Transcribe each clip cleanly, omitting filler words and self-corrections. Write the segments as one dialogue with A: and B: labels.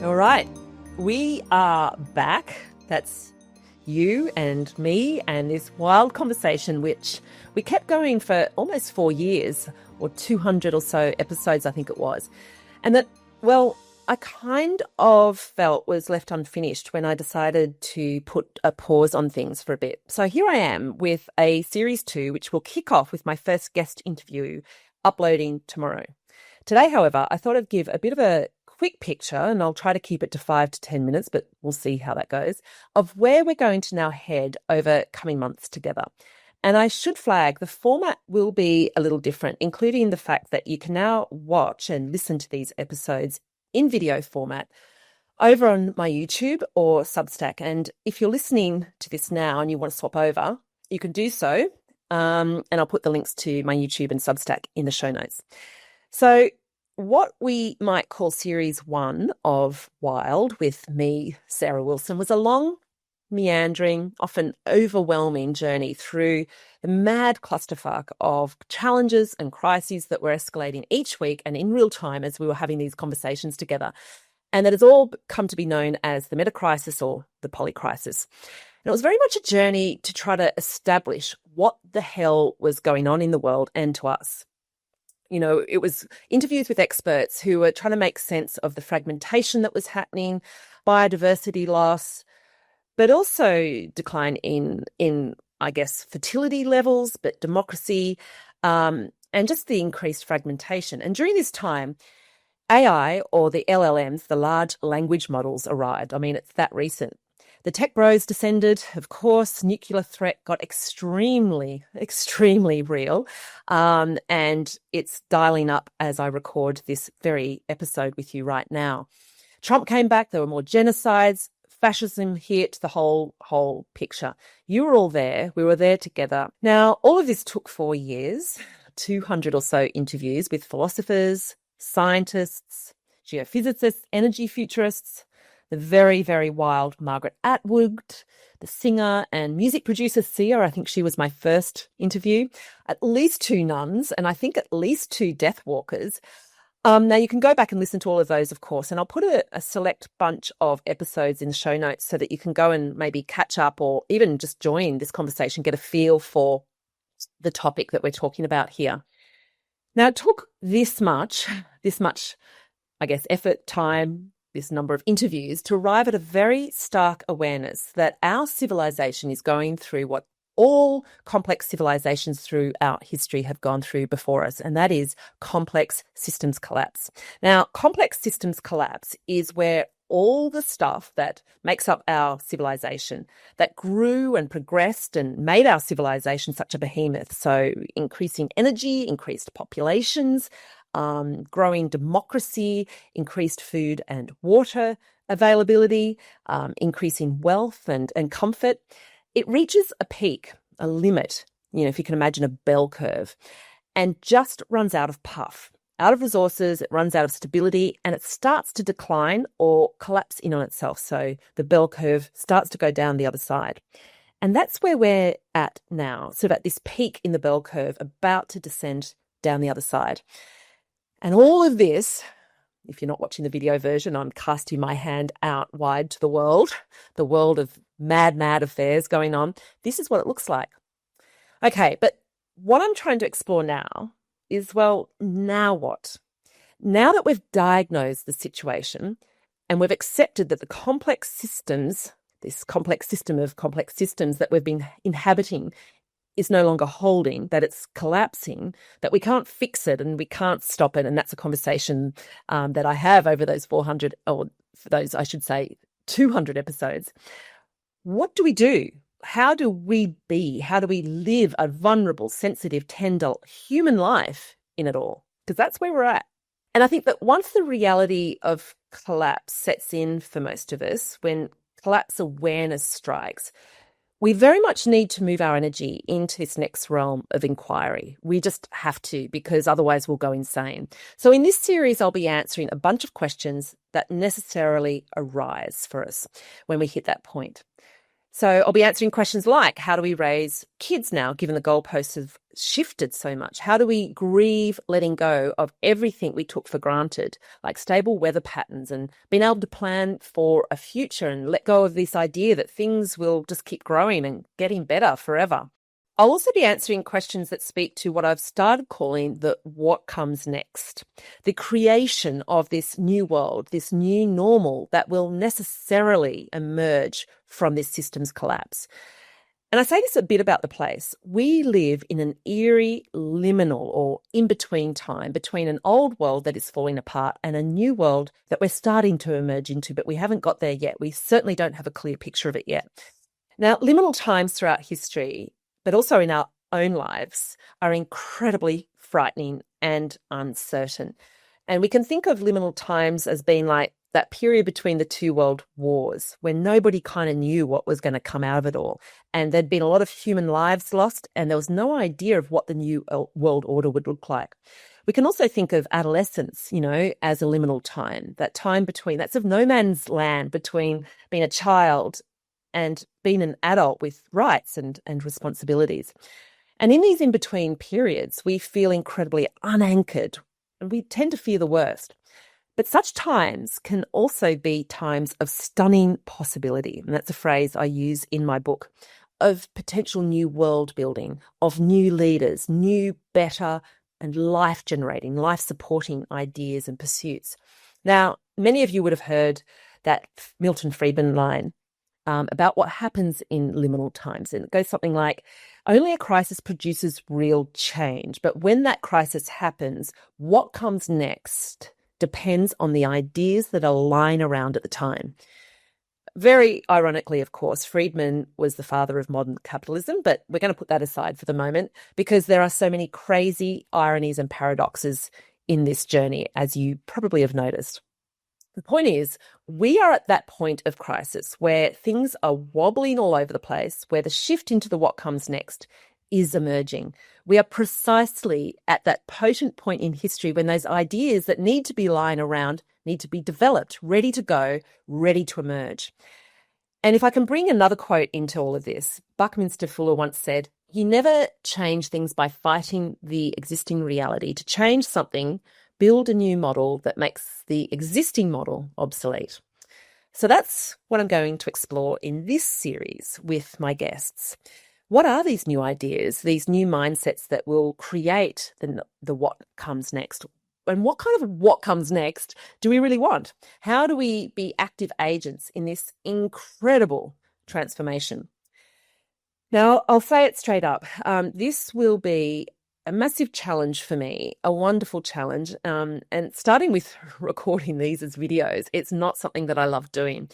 A: All right, we are back. That's you and me and this wild conversation, which we kept going for almost 4 years, or 200 or so episodes, I think it was. And that, well, I kind of felt was left unfinished when I decided to put a pause on things for a bit. So here I am with a series 2, which will kick off with my first guest interview uploading tomorrow. Today, however, I thought I'd give a bit of a quick picture, and I'll try to keep it to 5 to 10 minutes, but we'll see how that goes, of where we're going to now head over coming months together. And I should flag the format will be a little different, including the fact that you can now watch and listen to these episodes in video format over on my YouTube or Substack. And if you're listening to this now and you want to swap over, you can do so. And I'll put the links to my YouTube and Substack in the show notes. So what we might call series 1 of Wild with me, Sarah Wilson, was a long, meandering, often overwhelming journey through the mad clusterfuck of challenges and crises that were escalating each week and in real time as we were having these conversations together. And that has all come to be known as the meta crisis or the poly crisis. And it was very much a journey to try to establish what the hell was going on in the world and to us. You know, it was interviews with experts who were trying to make sense of the fragmentation that was happening, biodiversity loss, but also decline in I guess, fertility levels, but democracy, and just the increased fragmentation. And during this time, AI, or the LLMs, the large language models, arrived. I mean, it's that recent. The tech bros descended, of course. Nuclear threat got extremely, extremely real. And it's dialing up as I record this very episode with you right now. Trump came back. There were more genocides. Fascism hit, the whole picture. You were all there. We were there together. Now, all of this took 4 years, 200 or so interviews with philosophers, scientists, geophysicists, energy futurists, the very, very wild Margaret Atwood, the singer and music producer Sia. I think she was my first interview. At least 2 nuns, and I think at least 2 death walkers. Now, you can go back and listen to all of those, of course, and I'll put a select bunch of episodes in the show notes so that you can go and maybe catch up or even just join this conversation, get a feel for the topic that we're talking about here. Now, it took this much, I guess, effort, time, this number of interviews to arrive at a very stark awareness that our civilization is going through what all complex civilizations throughout history have gone through before us, and that is complex systems collapse. Now, complex systems collapse is where all the stuff that makes up our civilization, that grew and progressed and made our civilization such a behemoth, so increasing energy, increased populations, growing democracy, increased food and water availability, increasing wealth and comfort, it reaches a peak, a limit, you know, if you can imagine a bell curve, and just runs out of puff, out of resources, it runs out of stability, and it starts to decline or collapse in on itself. So the bell curve starts to go down the other side. And that's where we're at now, sort of at this peak in the bell curve, about to descend down the other side. And all of this, if you're not watching the video version, I'm casting my hand out wide to the world of mad affairs going on. This is what it looks like. Okay, but what I'm trying to explore now is, well, now what? Now that we've diagnosed the situation and we've accepted that the complex systems, this complex system of complex systems that we've been inhabiting is no longer holding, that it's collapsing, that we can't fix it and we can't stop it. And that's a conversation that I have over those 400, or for those, I should say, 200 episodes. What do we do? How do we be? How do we live a vulnerable, sensitive, tender human life in it all? Because that's where we're at. And I think that once the reality of collapse sets in for most of us, when collapse awareness strikes, we very much need to move our energy into this next realm of inquiry. We just have to, because otherwise we'll go insane. So in this series, I'll be answering a bunch of questions that necessarily arise for us when we hit that point. So I'll be answering questions like, how do we raise kids now, given the goalposts have shifted so much? How do we grieve letting go of everything we took for granted, like stable weather patterns and being able to plan for a future and let go of this idea that things will just keep growing and getting better forever? I'll also be answering questions that speak to what I've started calling the what comes next, the creation of this new world, this new normal that will necessarily emerge from this system's collapse. And I say this a bit about the place. We live in an eerie liminal or in-between time between an old world that is falling apart and a new world that we're starting to emerge into, but we haven't got there yet. We certainly don't have a clear picture of it yet. Now, liminal times throughout history, but also in our own lives, are incredibly frightening and uncertain. And we can think of liminal times as being like that period between the two world wars when nobody kind of knew what was going to come out of it all. And there'd been a lot of human lives lost, and there was no idea of what the new world order would look like. We can also think of adolescence, as a liminal time, that time between, that's of no man's land between being a child and being an adult with rights and responsibilities. And in these in-between periods, we feel incredibly unanchored and we tend to fear the worst. But such times can also be times of stunning possibility. And that's a phrase I use in my book, of potential new world building, of new leaders, new, better and life-generating, life-supporting ideas and pursuits. Now, many of you would have heard that Milton Friedman line, about what happens in liminal times. And it goes something like, only a crisis produces real change. But when that crisis happens, what comes next depends on the ideas that are lying around at the time. Very ironically, of course, Friedman was the father of modern capitalism, but we're going to put that aside for the moment because there are so many crazy ironies and paradoxes in this journey, as you probably have noticed. The point is, we are at that point of crisis where things are wobbling all over the place, where the shift into the what comes next is emerging. We are precisely at that potent point in history when those ideas that need to be lying around need to be developed, ready to go, ready to emerge. And if I can bring another quote into all of this, Buckminster Fuller once said, "You never change things by fighting the existing reality. To change something, build a new model that makes the existing model obsolete." So that's what I'm going to explore in this series with my guests. What are these new ideas, these new mindsets that will create the what comes next? And what kind of what comes next do we really want? How do we be active agents in this incredible transformation? Now, I'll say it straight up. This will be a massive challenge for me, a wonderful challenge. And starting with recording these as videos, it's not something that I love doing.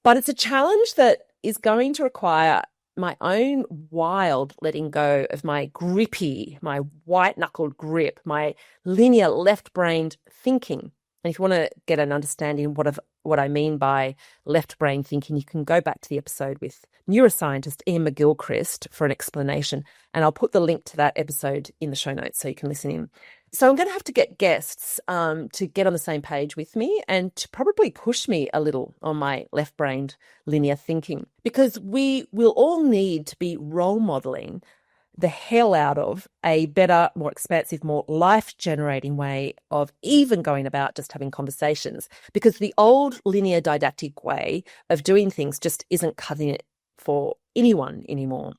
A: But it's a challenge that is going to require my own wild letting go of my grippy, my white-knuckled grip, my linear left-brained thinking. And if you want to get an understanding of what I mean by left-brain thinking, you can go back to the episode with neuroscientist IAIN MCGILCHRIST for an explanation. And I'll put the link to that episode in the show notes so you can listen in. So I'm going to have to get guests to get on the same page with me and to probably push me a little on my left-brained linear thinking, because we will all need to be role modeling the hell out of a better, more expansive, more life-generating way of even going about just having conversations, because the old linear didactic way of doing things just isn't cutting it for anyone anymore.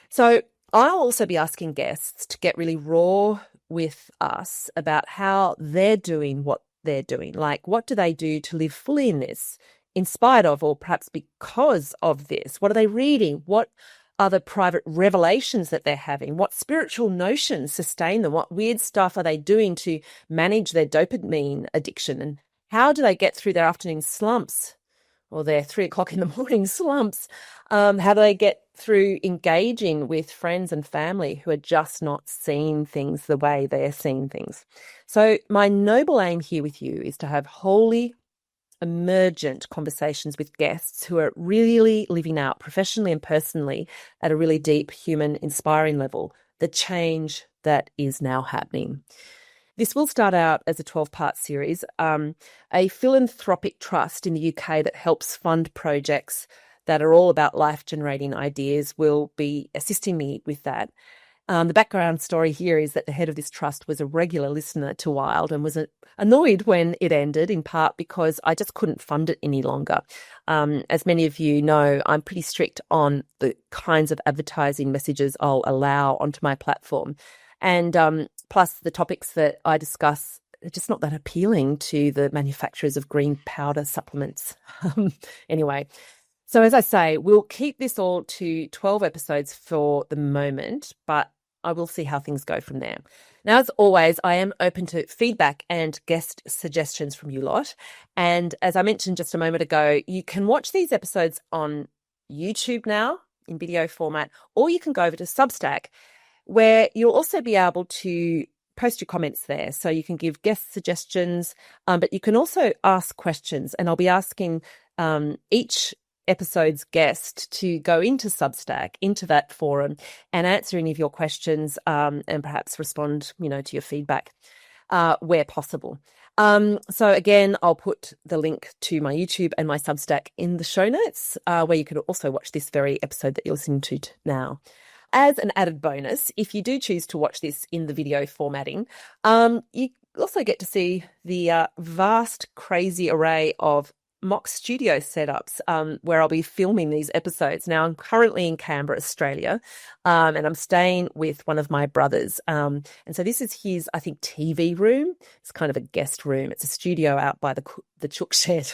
A: So I'll also be asking guests to get really raw with us about how they're doing what they're doing. Like, what do they do to live fully in this, in spite of, or perhaps because of this? What are they reading? What are the private revelations that they're having? What spiritual notions sustain them? What weird stuff are they doing to manage their dopamine addiction? And how do they get through their afternoon slumps or their 3 o'clock in the morning slumps? How do they get through engaging with friends and family who are just not seeing things the way they're seeing things? So my noble aim here with you is to have wholly emergent conversations with guests who are really living out professionally and personally at a really deep, human, inspiring level the change that is now happening. This will start out as a 12-part series, a philanthropic trust in the UK that helps fund projects that are all about life-generating ideas will be assisting me with that. The background story here is that the head of this trust was a regular listener to Wild and was annoyed when it ended, in part because I just couldn't fund it any longer. As many of you know, I'm pretty strict on the kinds of advertising messages I'll allow onto my platform. And plus, the topics that I discuss are just not that appealing to the manufacturers of green powder supplements. Anyway. So as I say, we'll keep this all to 12 episodes for the moment, but I will see how things go from there. Now, as always, I am open to feedback and guest suggestions from you lot. And as I mentioned just a moment ago, you can watch these episodes on YouTube now in video format, or you can go over to Substack, where you'll also be able to post your comments there. So you can give guest suggestions, but you can also ask questions. And I'll be asking each episode's guest to go into Substack, into that forum, and answer any of your questions and perhaps respond, to your feedback where possible. So again, I'll put the link to my YouTube and my Substack in the show notes, where you can also watch this very episode that you're listening to now. As an added bonus, if you do choose to watch this in the video formatting, you also get to see the vast, crazy array of mock studio setups where I'll be filming these episodes. Now, I'm currently in Canberra, Australia, and I'm staying with one of my brothers. And so this is his, I think, TV room. It's kind of a guest room. It's a studio out by the chook shed.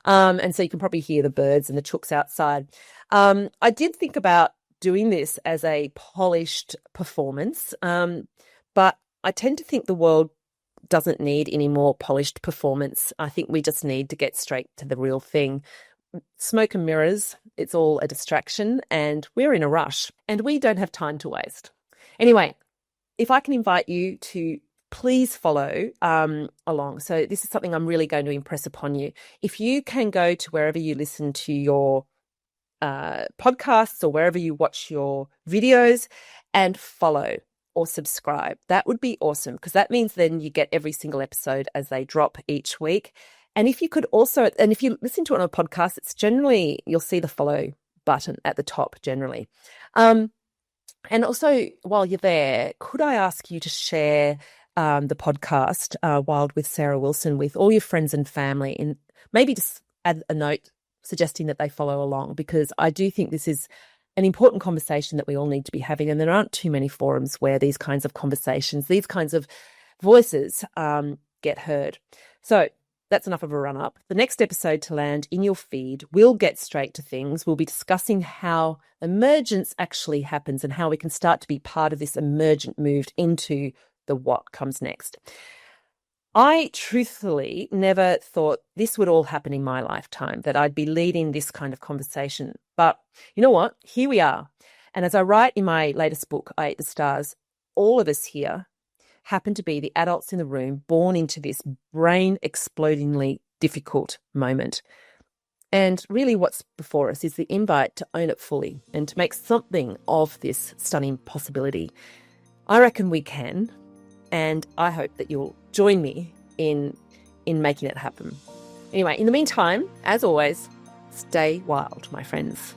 A: And so you can probably hear the birds and the chooks outside. I did think about doing this as a polished performance, but I tend to think the world doesn't need any more polished performance. I think we just need to get straight to the real thing. Smoke and mirrors, it's all a distraction, and we're in a rush, and we don't have time to waste. Anyway, if I can invite you to please follow along. So this is something I'm really going to impress upon you. If you can go to wherever you listen to your podcasts or wherever you watch your videos and follow or subscribe, that would be awesome, because that means then you get every single episode as they drop each week. And if you could also, and if you listen to it on a podcast, it's generally, you'll see the follow button at the top generally. And also, while you're there, could I ask you to share the podcast, Wild with Sarah Wilson, with all your friends and family, and maybe just add a note suggesting that they follow along, because I do think this is an important conversation that we all need to be having. And there aren't too many forums where these kinds of conversations, these kinds of voices get heard. So that's enough of a run up. The next episode to land in your feed will get straight to things. We'll be discussing how emergence actually happens and how we can start to be part of this emergent move into the what comes next. I truthfully never thought this would all happen in my lifetime, that I'd be leading this kind of conversation. But you know what? Here we are. And as I write in my latest book, I Ate the Stars, all of us here happen to be the adults in the room born into this brain-explodingly difficult moment. And really what's before us is the invite to own it fully and to make something of this stunning possibility. I reckon we can, and I hope that you'll join me in making it happen. Anyway, in the meantime, as always, stay wild, my friends.